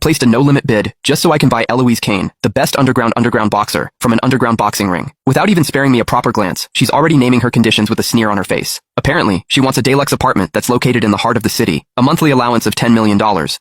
placed a no-limit bid just so I can buy Eloise Kane, the best underground boxer, from an underground boxing ring. Without even sparing me a proper glance, she's already naming her conditions with a sneer on her face. Apparently, she wants a deluxe apartment that's located in the heart of the city, a monthly allowance of $10 million,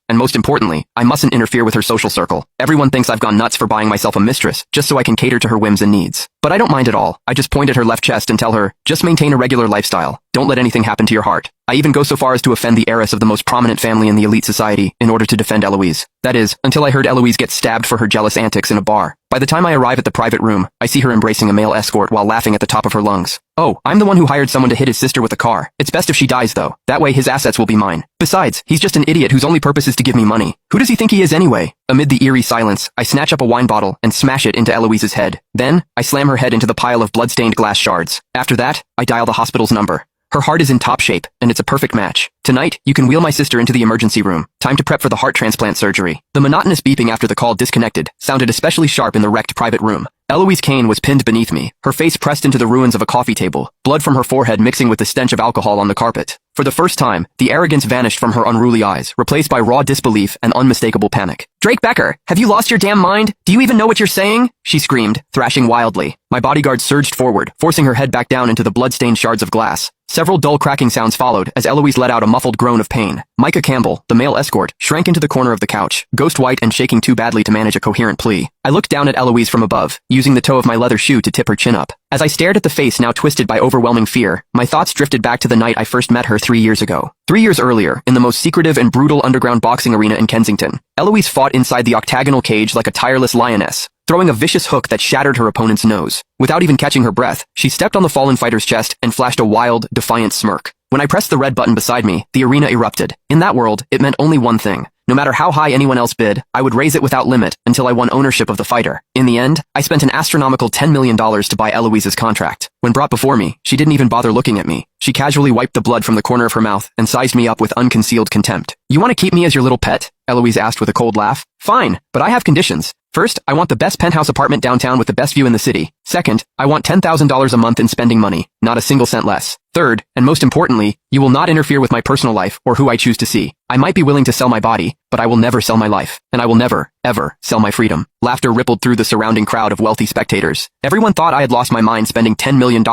and most importantly, I mustn't interfere with her social circle. Everyone thinks I've gone nuts for buying myself a mistress, just so I can cater to her whims and needs. But I don't mind at all. I just point at her left chest and tell her, just maintain a regular lifestyle. Don't let anything happen to your heart. I even go so far as to offend the heiress of the most prominent family in the elite society in order to defend Eloise. That is, until I heard Eloise get stabbed for her jealous antics in a bar. By the time I arrive at the private room, I see her embracing a male escort while laughing at the top of her lungs. Oh, I'm the one who hired someone to hit his sister with a car. It's best if she dies, though. That way his assets will be mine. Besides, he's just an idiot whose only purpose is to give me money. Who does he think he is anyway? Amid the eerie silence, I snatch up a wine bottle and smash it into Eloise's head. Then, I slam her head into the pile of blood-stained glass shards. After that, I dial the hospital's number. Her heart is in top shape, and it's a perfect match. Tonight, you can wheel my sister into the emergency room. Time to prep for the heart transplant surgery. The monotonous beeping after the call disconnected sounded especially sharp in the wrecked private room. Eloise Kane was pinned beneath me, her face pressed into the ruins of a coffee table, blood from her forehead mixing with the stench of alcohol on the carpet. For the first time, the arrogance vanished from her unruly eyes, replaced by raw disbelief and unmistakable panic. "Drake Becker, have you lost your damn mind? Do you even know what you're saying?" she screamed, thrashing wildly. My bodyguard surged forward, forcing her head back down into the blood-stained shards of glass. Several dull cracking sounds followed as Eloise let out a muffled groan of pain. Micah Campbell, the male escort, shrank into the corner of the couch, ghost white and shaking too badly to manage a coherent plea. I looked down at Eloise from above, using the toe of my leather shoe to tip her chin up. As I stared at the face now twisted by overwhelming fear, my thoughts drifted back to the night I first met her 3 years ago. 3 years earlier, in the most secretive and brutal underground boxing arena in Kensington, Eloise fought inside the octagonal cage like a tireless lioness, throwing a vicious hook that shattered her opponent's nose. Without even catching her breath, she stepped on the fallen fighter's chest and flashed a wild, defiant smirk. When I pressed the red button beside me, the arena erupted. In that world, it meant only one thing. No matter how high anyone else bid, I would raise it without limit until I won ownership of the fighter. In the end, I spent an astronomical $10 million to buy Eloise's contract. When brought before me, she didn't even bother looking at me. She casually wiped the blood from the corner of her mouth and sized me up with unconcealed contempt. "You want to keep me as your little pet?" Eloise asked with a cold laugh. "Fine, but I have conditions. First, I want the best penthouse apartment downtown with the best view in the city. Second, I want $10,000 a month in spending money, not a single cent less. Third, and most importantly, you will not interfere with my personal life or who I choose to see. I might be willing to sell my body, but I will never sell my life, and I will never, ever, sell my freedom." Laughter rippled through the surrounding crowd of wealthy spectators. Everyone thought I had lost my mind spending $10 million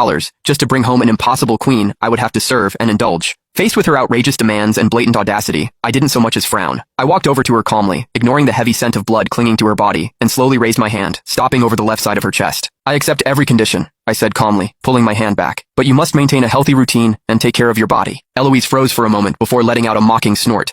just to bring home an impossible queen I would have to serve and indulge. Faced with her outrageous demands and blatant audacity, I didn't so much as frown. I walked over to her calmly, ignoring the heavy scent of blood clinging to her body, and slowly raised my hand, stopping over the left side of her chest. "I accept every condition," I said calmly, pulling my hand back. "But you must maintain a healthy routine and take care of your body." Eloise froze for a moment before letting out a mocking snort.